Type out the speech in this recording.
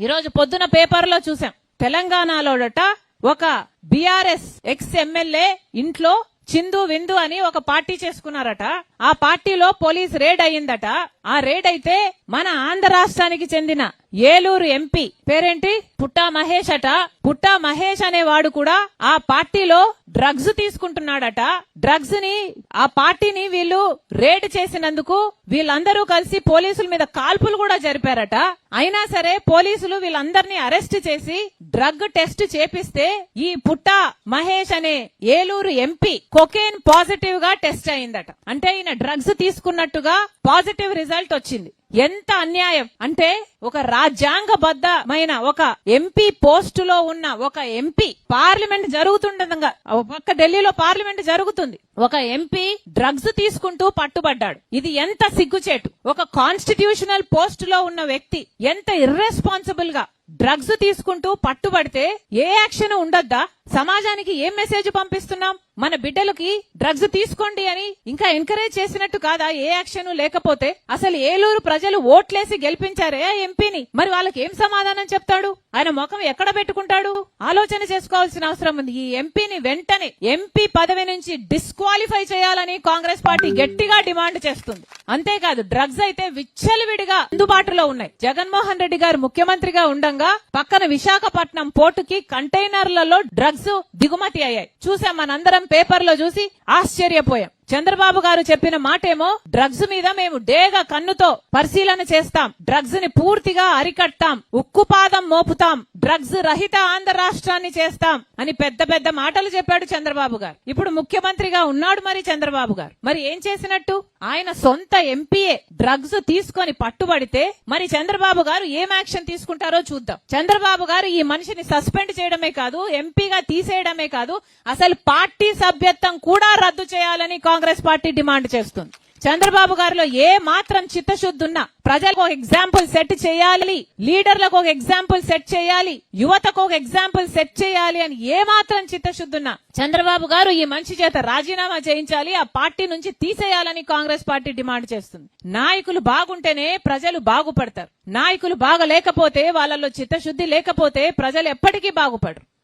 ఈ రోజు పొద్దున పేపర్లో చూసాం. తెలంగాణలోడట ఒక బీఆర్ఎస్ ఎక్స్ ఎమ్మెల్యే ఇంట్లో చిందు విందు అని ఒక పార్టీ చేసుకున్నారట. ఆ పార్టీలో పోలీస్ రేడ్ అయ్యిందట. ఆ రేడ్ అయితే మన ఆంధ్ర రాష్ట్రానికి చెందిన ఏలూరు ఎంపీ పేరేంటి పుట్టా మహేష్ అట. పుట్టా మహేష్ అనేవాడు కూడా ఆ పార్టీలో డ్రగ్స్ తీసుకుంటున్నాడట. డ్రగ్స్ ని ఆ పార్టీని వీళ్ళు రేడ్ చేసినందుకు వీళ్ళందరూ కలిసి పోలీసుల మీద కాల్పులు కూడా జరిపారట. అయినా సరే పోలీసులు వీళ్ళందరినీ అరెస్ట్ చేసి డ్రగ్ టెస్ట్ చేపిస్తే ఈ పుట్టా మహేష్ అనే ఏలూరు ఎంపీ కొకేన్ పాజిటివ్ గా టెస్ట్ అయిందట. అంటే ఈయన డ్రగ్స్ తీసుకున్నట్టుగా పాజిటివ్ రిజల్ట్ వచ్చింది. ఎంత అన్యాయం అంటే ఒక రాజ్యాంగబద్ధమైన ఒక ఎంపీ పోస్టులో ఉన్న ఒక ఎంపీ పార్లమెంట్ జరుగుతుండగా పక్క ఢిల్లీలో పార్లమెంట్ జరుగుతుంది. ఒక ఎంపీ డ్రగ్స్ తీసుకుంటూ పట్టుబడ్డాడు. ఇది ఎంత సిగ్గుచేటు. ఒక కాన్స్టిట్యూషనల్ పోస్ట్ లో ఉన్న వ్యక్తి ఎంత ఇర్రెస్పాన్సిబుల్ గా డ్రగ్స్ తీసుకుంటూ పట్టుబడితే ఏ యాక్షన్ ఉండొద్దా? సమాజానికి ఏం మెసేజ్ పంపిస్తున్నాం? మన బిడ్డలకి డ్రగ్స్ తీసుకోండి అని ఇంకా ఎంకరేజ్ చేసినట్టు కాదా? ఏ యాక్షన్ లేకపోతే అసలు ఏలూరు ప్రజలు ఓట్లేసి గెలిపించారే ఆ ఎంపీని, మరి వాళ్ళకి ఏం సమాధానం చెప్తాడు? ఆయన ముఖం ఎక్కడ పెట్టుకుంటాడు? ఆలోచన చేసుకోవాల్సిన అవసరం ఉంది. ఈ ఎంపీని వెంటనే ఎంపీ పదవి నుంచి డిస్క్వాలిఫై చేయాలని కాంగ్రెస్ పార్టీ గట్టిగా డిమాండ్ చేస్తుంది. అంతేకాదు డ్రగ్స్ అయితే విచ్చలవిడిగా అందుబాటులో ఉన్నాయి. జగన్మోహన్ రెడ్డి గారు ముఖ్యమంత్రిగా ఉండగా పక్కన విశాఖపట్నం పోర్టుకి కంటైనర్లలో డ్రగ్స్ దిగుమతి అయ్యాయి. చూసాం, మనందరం పేపర్ లో చూసి ఆశ్చర్యపోయాం. చంద్రబాబు గారు చెప్పిన మాటేమో డ్రగ్స్ మీద మేము డేగా కన్నుతో పరిశీలన చేస్తాం, డ్రగ్స్ ని పూర్తిగా అరికట్టాం, ఉక్కుపాదం మోపుతాం, డ్రగ్స్ రహిత ఆంధ్ర రాష్ట్రాన్ని చేస్తాం అని పెద్ద పెద్ద మాటలు చెప్పాడు చంద్రబాబు గారు. ఇప్పుడు ముఖ్యమంత్రిగా ఉన్నాడు మరి చంద్రబాబు గారు. మరి ఏం చేసినట్టు? ఆయన సొంత ఎంపీఏ డ్రగ్స్ తీసుకొని పట్టుబడితే మరి చంద్రబాబు గారు ఏం యాక్షన్ తీసుకుంటారో చూద్దాం. చంద్రబాబు గారు ఈ మనిషిని సస్పెండ్ చేయడమే కాదు, ఎంపీగా తీసేయడమే కాదు, అసలు పార్టీ సభ్యత్వం కూడా రద్దు చేయాలని కాంగ్రెస్ పార్టీ డిమాండ్ చేస్తుంది. చంద్రబాబు గారిలో ఏ మాత్రం చిత్తశుద్ధి ఉన్నా ప్రజలకు ఒక ఎగ్జాంపుల్ సెట్ చేయాలి, లీడర్లకు ఒక ఎగ్జాంపుల్ సెట్ చేయాలి, యువతకు ఒక ఎగ్జాంపుల్ సెట్ చేయాలి అని ఏ మాత్రం చిత్తశుద్ధి ఉన్నా చంద్రబాబు గారు ఈ మనిషి చేత రాజీనామా చేయించాలి, ఆ పార్టీ నుంచి తీసేయాలని కాంగ్రెస్ పార్టీ డిమాండ్ చేస్తుంది. నాయకులు బాగుంటేనే ప్రజలు బాగుపడతారు. నాయకులు బాగలేకపోతే, వాళ్ళలో చిత్తశుద్ధి లేకపోతే ప్రజలు ఎప్పటికీ బాగుపడరు.